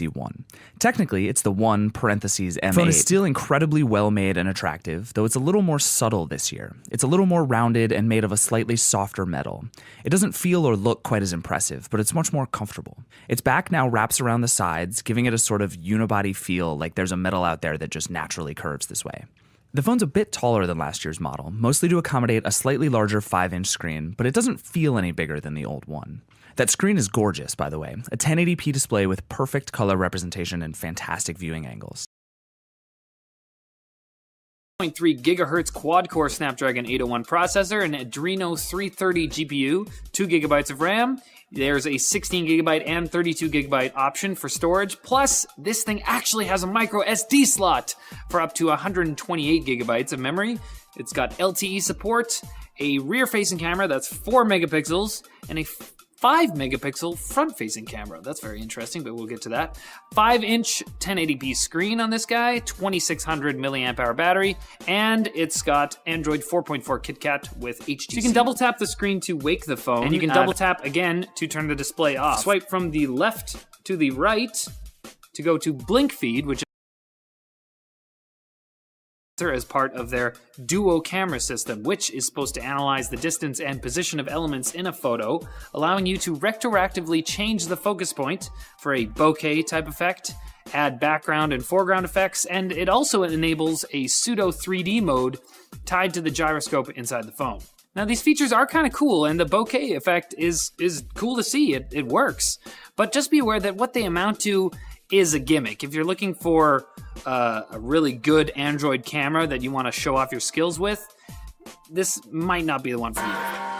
HTC One. Technically, it's the One parentheses M8. The phone is still incredibly well made and attractive, though it's a little more subtle this year. It's a little more rounded and made of a slightly softer metal. It doesn't feel or look quite as impressive, but it's much more comfortable. Its back now wraps around the sides, giving it a sort of unibody feel, like there's a metal out there that just naturally curves this way. The phone's a bit taller than last year's model, mostly to accommodate a slightly larger 5-inch screen, but it doesn't feel any bigger than the old one. That screen is gorgeous, by the way, a 1080p display with perfect color representation and fantastic viewing angles. 3 GHz quad-core Snapdragon 801 processor, an Adreno 330 GPU, 2 GB of RAM. There's a 16 GB and 32 GB option for storage. Plus, this thing actually has a micro SD slot for up to 128 GB of memory. It's got LTE support, a rear-facing camera that's 4 megapixels, and a 5 megapixel front-facing camera. That's very interesting, but we'll get to that. 5-inch 1080p screen on this guy, 2600 milliamp hour battery, and it's got Android 4.4 KitKat with HTC. So you can double tap the screen to wake the phone, and you can double tap again to turn the display off. Swipe from the left to the right to go to blink feed, which as part of their duo camera system, which is supposed to analyze the distance and position of elements in a photo, allowing you to retroactively change the focus point for a bokeh type effect, add background and foreground effects, and it also enables a pseudo 3D mode tied to the gyroscope inside the phone. Now these features are kind of cool, and the bokeh effect is cool to see. It works, but just be aware that what they amount to is a gimmick. If you're looking for a really good Android camera that you want to show off your skills with, this might not be the one for you.